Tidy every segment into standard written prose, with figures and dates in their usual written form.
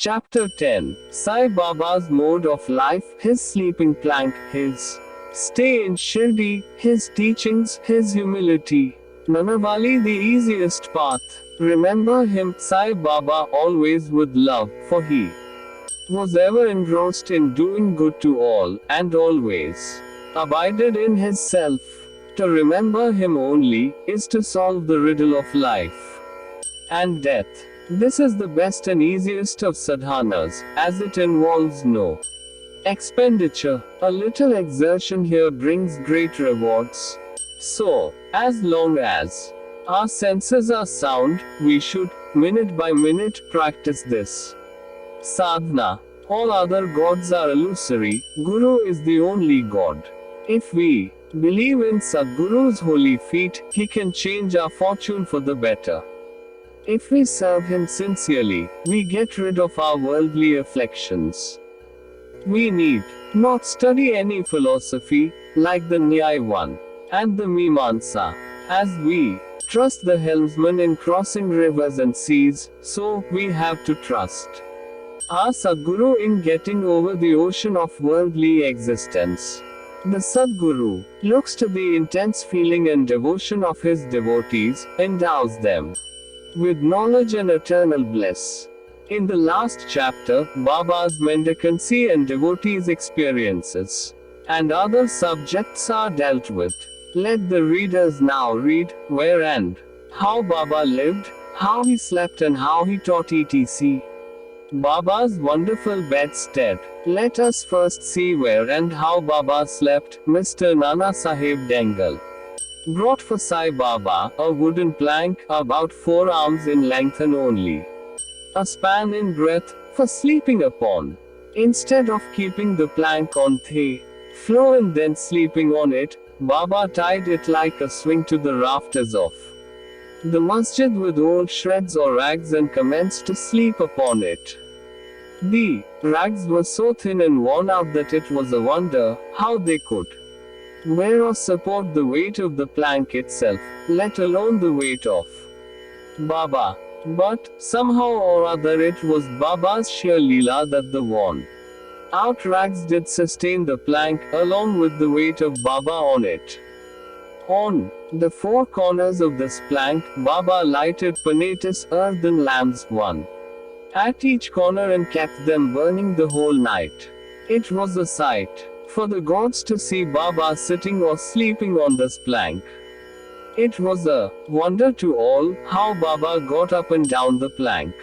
Chapter 10 Sai Baba's mode of life, his sleeping plank, his stay in Shirdi, his teachings, his humility. Nanavali, the easiest path. Remember him, Sai Baba, always with love, for he was ever engrossed in doing good to all, and always abided in his self. To remember him only, is to solve the riddle of life and death. This is the best and easiest of sadhanas, as it involves no expenditure. A little exertion here brings great rewards. So, as long as our senses are sound, we should, minute by minute, practice this sadhana. All other gods are illusory, Guru is the only God. If we believe in Sadguru's holy feet, he can change our fortune for the better. If we serve him sincerely, we get rid of our worldly afflictions. We need not study any philosophy, like the Nyaya one and the Mimamsa. As we trust the helmsman in crossing rivers and seas, so we have to trust our Sadguru in getting over the ocean of worldly existence. The Sadguru looks to the intense feeling and devotion of his devotees, endows them with knowledge and eternal bliss. In the last chapter, Baba's mendicancy and devotees' experiences and other subjects are dealt with. Let the readers now read where and how Baba lived, how he slept, and how he taught, etc. Baba's wonderful bedstead. Let us first see where and how Baba slept. Mr. Nana Sahib Dangal brought for Sai Baba a wooden plank about 4 arms in length and only a span in breadth for sleeping upon. Instead of keeping the plank on the floor and then sleeping on it, Baba tied it like a swing to the rafters of the masjid with old shreds or rags and commenced to sleep upon it. The rags were so thin and worn out that it was a wonder how they could wear or support the weight of the plank itself, let alone the weight of Baba. But, somehow or other, it was Baba's sheer Leela that the worn out rags did sustain the plank, along with the weight of Baba on it. On the 4 corners of this plank, Baba lighted Panatis earthen lamps, one at each corner, and kept them burning the whole night. It was a sight for the gods to see Baba sitting or sleeping on this plank. It was a wonder to all how Baba got up and down the plank.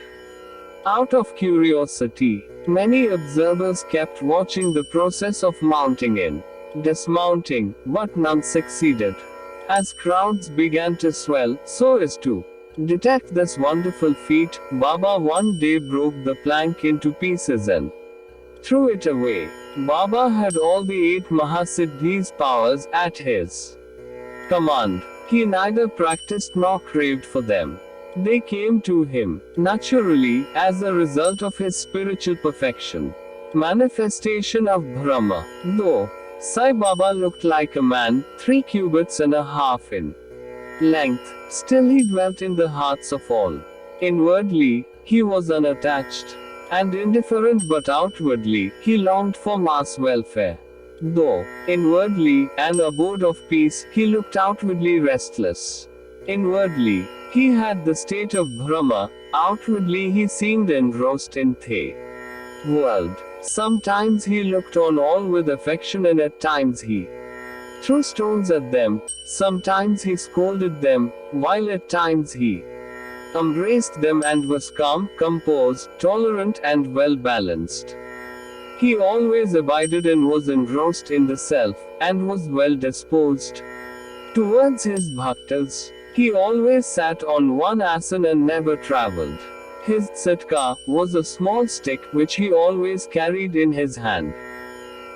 Out of curiosity, many observers kept watching the process of mounting and dismounting, but none succeeded. As crowds began to swell, so as to detect this wonderful feat, Baba one day broke the plank into pieces and threw it away. Baba had all the 8 Mahasiddhis powers at his command. He neither practiced nor craved for them. They came to him naturally, as a result of his spiritual perfection. Manifestation of Brahma. Though Sai Baba looked like a man, 3 cubits and a half in length, still he dwelt in the hearts of all. Inwardly, he was unattached and indifferent, but outwardly, he longed for mass welfare. Though inwardly an abode of peace, he looked outwardly restless. Inwardly, he had the state of Brahma, outwardly he seemed engrossed in the world. Sometimes he looked on all with affection, and at times he threw stones at them, sometimes he scolded them, while at times he embraced them and was calm, composed, tolerant, and well balanced. He always abided and was engrossed in the self, and was well disposed towards his bhaktas. He always sat on one asana and never travelled. His sitka was a small stick which he always carried in his hand.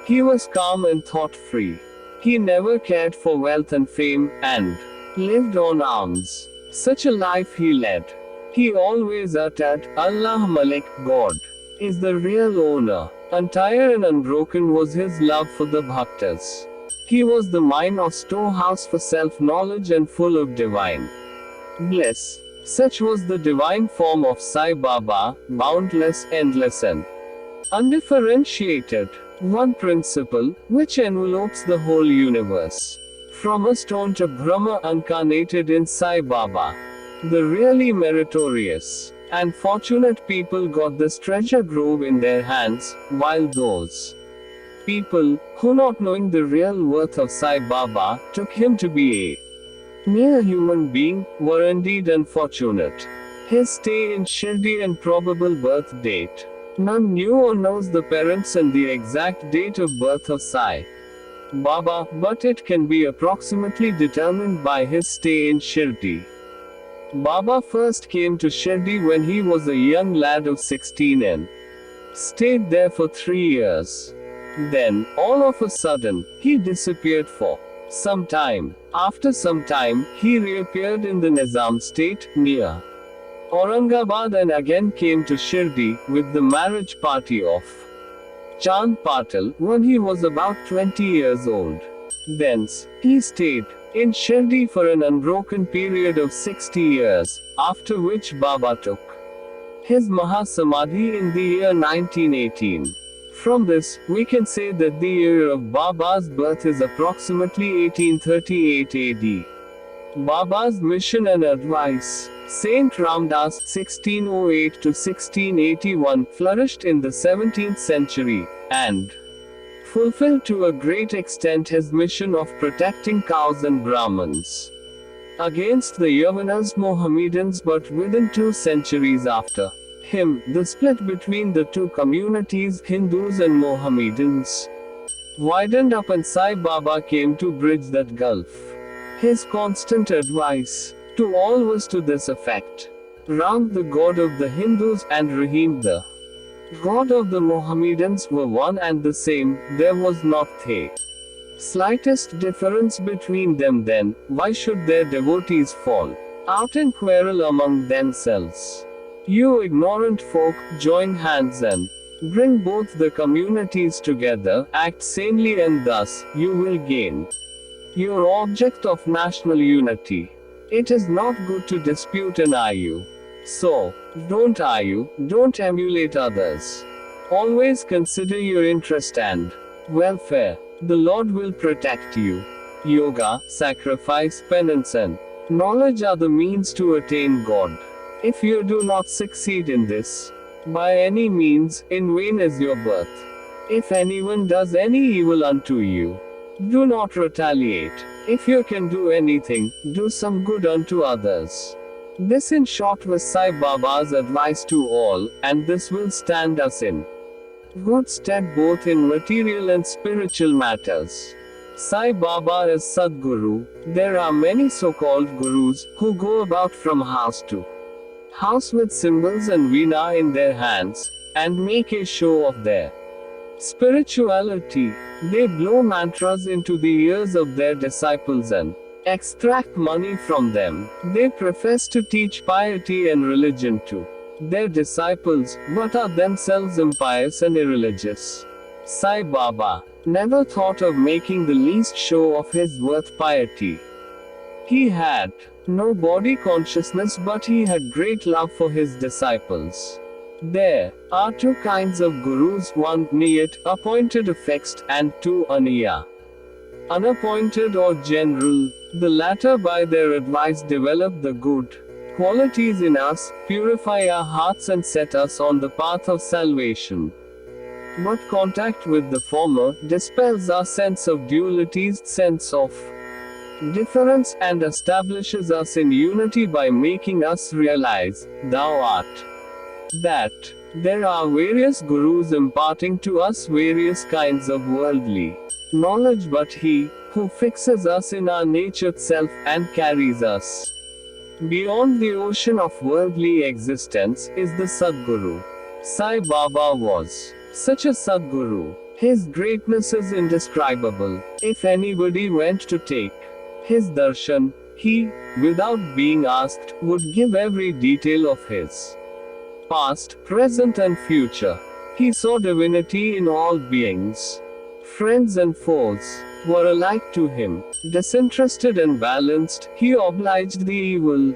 He was calm and thought-free. He never cared for wealth and fame, and lived on alms. Such a life he led. He always uttered, Allah Malik, God is the real owner. Entire and unbroken was his love for the bhaktas. He was the mine or storehouse for self-knowledge and full of divine bliss. Such was the divine form of Sai Baba, boundless, endless and undifferentiated. One principle, which envelopes the whole universe. From a stone to Brahma incarnated in Sai Baba. The really meritorious and fortunate people got this treasure grove in their hands, while those people, who not knowing the real worth of Sai Baba, took him to be a mere human being, were indeed unfortunate. His stay in Shirdi and probable birth date. None knew or knows the parents and the exact date of birth of Sai Baba, but it can be approximately determined by his stay in Shirdi. Baba first came to Shirdi when he was a young lad of 16 and stayed there for 3 years. Then, all of a sudden, he disappeared for some time. After some time, he reappeared in the Nizam state, near Aurangabad, and again came to Shirdi, with the marriage party of Chand Patil, when he was about 20 years old. Thence, he stayed in Shirdi for an unbroken period of 60 years, after which Baba took his Mahasamadhi in the year 1918. From this, we can say that the year of Baba's birth is approximately 1838 AD. Baba's mission and advice. Saint Ramdas (1608 to 1681) flourished in the 17th century, and fulfilled to a great extent his mission of protecting cows and Brahmins against the Yavanas Mohammedans, but within 2 centuries after him, the split between the two communities, Hindus and Mohammedans, widened up and Sai Baba came to bridge that gulf. His constant advice to all was to this effect: Ram, the god of the Hindus, and Rahim, the god of the Mohammedans, were one and the same. There was not the slightest difference between them. Then, why should their devotees fall out and quarrel among themselves? You ignorant folk, join hands and bring both the communities together, act sanely, and thus, you will gain your object of national unity. It is not good to dispute and argue. So, don't argue, don't emulate others. Always consider your interest and welfare. The Lord will protect you. Yoga, sacrifice, penance, and knowledge are the means to attain God. If you do not succeed in this, by any means, in vain is your birth. If anyone does any evil unto you, do not retaliate. If you can do anything, do some good unto others. This in short was Sai Baba's advice to all, and this will stand us in good stead both in material and spiritual matters. Sai Baba is Sadguru. There are many so-called gurus, who go about from house to house with cymbals and veena in their hands, and make a show of their spirituality. They blow mantras into the ears of their disciples and extract money from them. They profess to teach piety and religion to their disciples, but are themselves impious and irreligious. Sai Baba never thought of making the least show of his worth piety. He had no body consciousness, but he had great love for his disciples. There are two kinds of gurus: one, niyat, appointed or fixed, and two, aniya, unappointed or general. The latter by their advice develop the good qualities in us, purify our hearts and set us on the path of salvation. But contact with the former dispels our sense of dualities, sense of difference, and establishes us in unity by making us realize, thou art that. There are various gurus imparting to us various kinds of worldly knowledge, but he who fixes us in our natured self and carries us beyond the ocean of worldly existence is the Sadguru. Sai Baba was such a Sadguru. His greatness is indescribable. If anybody went to take his darshan, he, without being asked, would give every detail of his past, present, and future. He saw divinity in all beings. Friends and foes were alike to him. Disinterested and balanced, he obliged the evil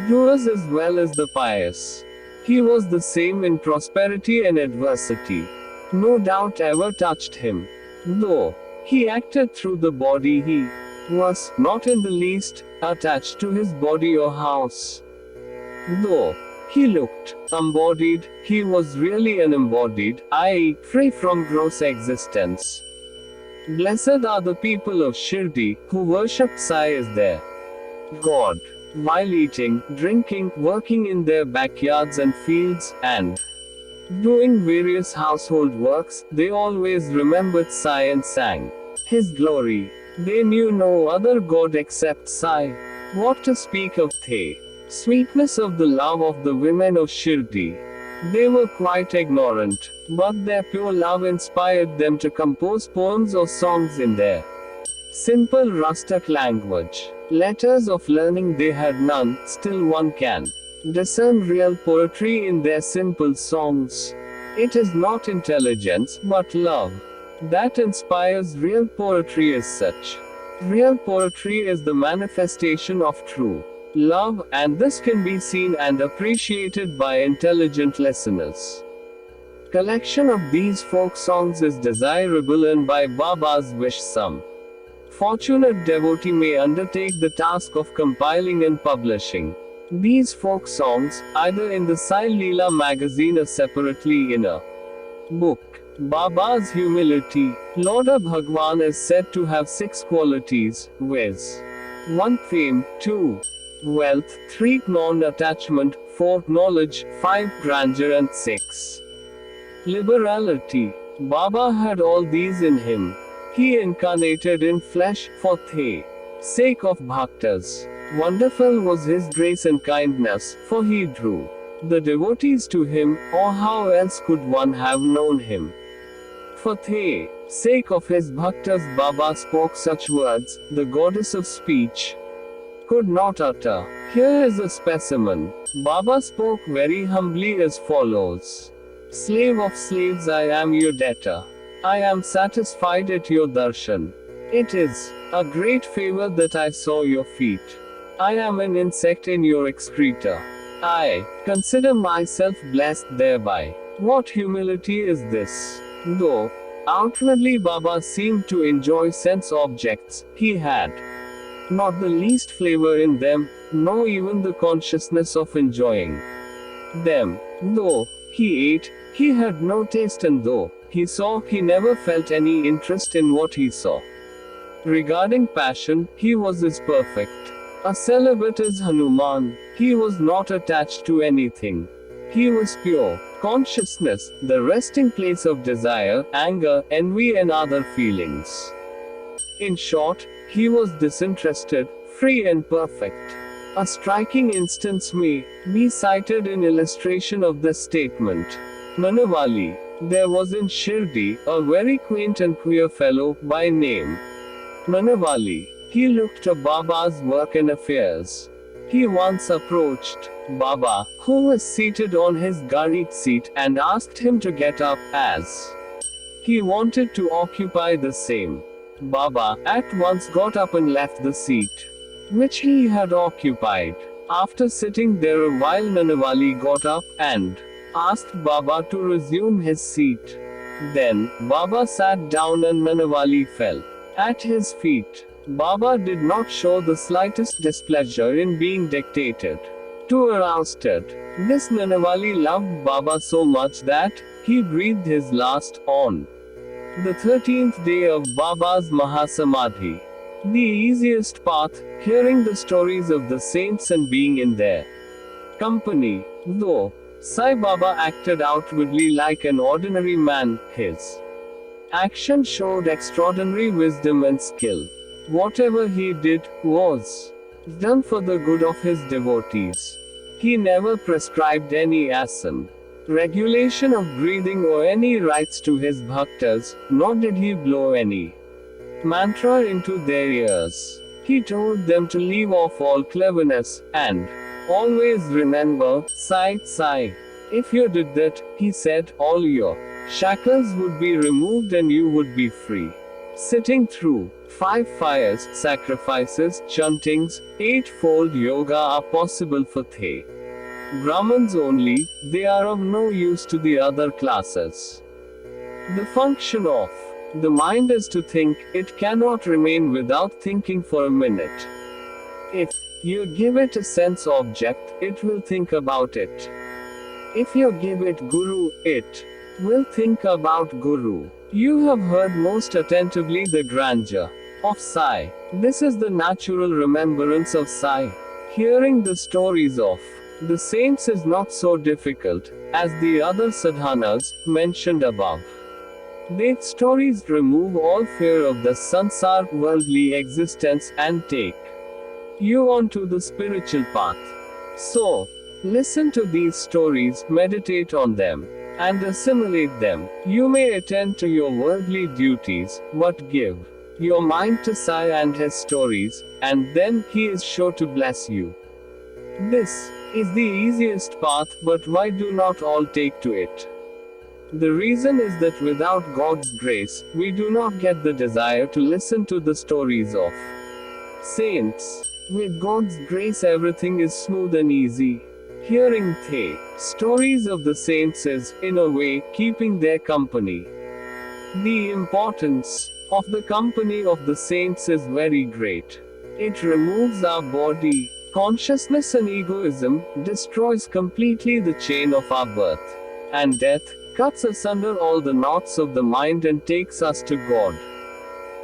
doers as well as the pious. He was the same in prosperity and adversity. No doubt ever touched him. Though he acted through the body, he was not in the least attached to his body or house. Though he looked embodied, he was really unembodied, i.e., free from gross existence. Blessed are the people of Shirdi, who worship Sai as their God. While eating, drinking, working in their backyards and fields, and doing various household works, they always remembered Sai and sang his glory. They knew no other God except Sai. What to speak of the sweetness of the love of the women of Shirdi? They were quite ignorant, but their pure love inspired them to compose poems or songs in their simple rustic language. Letters of learning they had none, still one can discern real poetry in their simple songs. It is not intelligence, but love that inspires real poetry as such. Real poetry is the manifestation of true love, and this can be seen and appreciated by intelligent listeners. Collection of these folk songs is desirable, and by Baba's wish some fortunate devotee may undertake the task of compiling and publishing these folk songs, either in the Sai Leela magazine or separately in a book. Baba's humility. Lord Bhagwan is said to have 6 qualities, viz. 1. Fame, 2. Wealth, 3. Non-attachment, 4. Knowledge, 5. Grandeur, and 6. Liberality. Baba had all these in him. He incarnated in flesh for the sake of bhaktas. Wonderful was his grace and kindness, for he drew the devotees to him, or how else could one have known him? For the sake of his bhaktas, Baba spoke such words the goddess of speech could not utter. Here is a specimen. Baba spoke very humbly as follows: Slave of slaves, I am your debtor. I am satisfied at your darshan. It is a great favor that I saw your feet. I am an insect in your excreta. I consider myself blessed thereby. What humility is this? Though outwardly Baba seemed to enjoy sense objects, he had not the least flavor in them, nor even the consciousness of enjoying them. Though he ate, he had no taste, and though he saw, he never felt any interest in what he saw. Regarding passion, he was as perfect a celibate as Hanuman. He was not attached to anything. He was pure consciousness, the resting place of desire, anger, envy, and other feelings. In short, he was disinterested, free, and perfect. A striking instance may be cited in illustration of this statement. Nanavali. There was in Shirdi a very quaint and queer fellow by name Nanavali. He looked to Baba's work and affairs. He once approached Baba, who was seated on his garit seat, and asked him to get up, as he wanted to occupy the same. Baba at once got up and left the seat which he had occupied. After sitting there a while, Nanavali got up and asked Baba to resume his seat. Then Baba sat down and Nanavali fell at his feet. Baba did not show the slightest displeasure in being dictated to or ousted. This Nanavali loved Baba so much that he breathed his last on the 13th day of Baba's Mahasamadhi. The easiest path, hearing the stories of the saints and being in their company. Though Sai Baba acted outwardly like an ordinary man, his action showed extraordinary wisdom and skill. Whatever he did was done for the good of his devotees. He never prescribed any asan, regulation of breathing, or any rites to his bhaktas, nor did he blow any mantra into their ears. He told them to leave off all cleverness, and always remember, Sai, Sai. If you did that, he said, all your shackles would be removed and you would be free. Sitting through 5 fires, sacrifices, chantings, 8-fold yoga are possible for The. Brahmins only, they are of no use to the other classes. The function of the mind is to think, it cannot remain without thinking for a minute. If you give it a sense object, it will think about it. If you give it Guru, it will think about Guru. You have heard most attentively the grandeur of Sai. This is the natural remembrance of Sai. Hearing the stories of the saints is not so difficult as the other sadhanas mentioned above. Their stories remove all fear of the sansar, worldly existence, and take you onto the spiritual path. So, listen to these stories, meditate on them, and assimilate them. You may attend to your worldly duties, but give your mind to Sai and his stories, and then he is sure to bless you. This is the easiest path, but why do not all take to it? The reason is that without God's grace, we do not get the desire to listen to the stories of saints. With God's grace, everything is smooth and easy. Hearing The stories of the saints is, in a way, keeping their company. The importance of the company of the saints is very great. It removes our body, consciousness, and egoism, destroys completely the chain of our birth and death, cuts asunder all the knots of the mind, and takes us to God,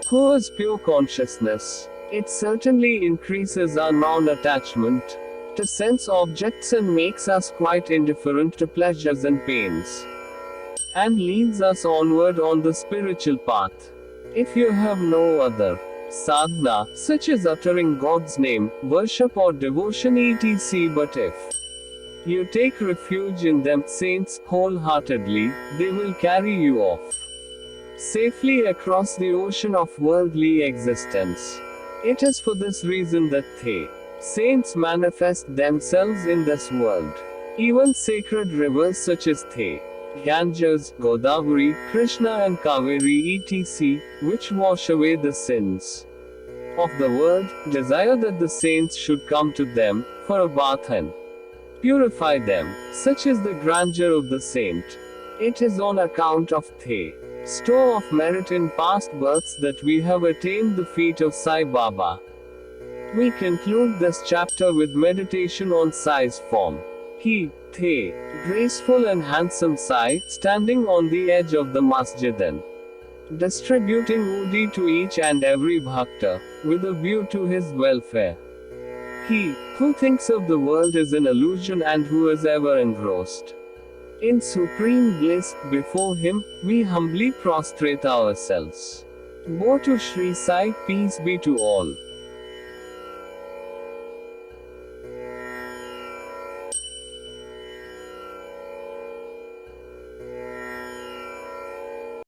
who is pure consciousness. It certainly increases our non-attachment to sense objects and makes us quite indifferent to pleasures and pains, and leads us onward on the spiritual path. If you have no other sadhana, such as uttering God's name, worship or devotion etc., but if you take refuge in them, saints, wholeheartedly, they will carry you off safely across the ocean of worldly existence. It is for this reason that The saints manifest themselves in this world. Even sacred rivers such as The Ganges, Godavari, Krishna and Kaveri etc., which wash away the sins of the world, desire that the saints should come to them for a bath and purify them. Such is the grandeur of the saint. It is on account of The store of merit in past births that we have attained the feet of Sai Baba. We conclude this chapter with meditation on Sai's form. The graceful and handsome Sai, standing on the edge of the masjid and distributing udi to each and every bhakta, with a view to his welfare. He who thinks of the world is an illusion and who is ever engrossed in supreme bliss, before him, we humbly prostrate ourselves. Woe to Sri Sai, peace be to all.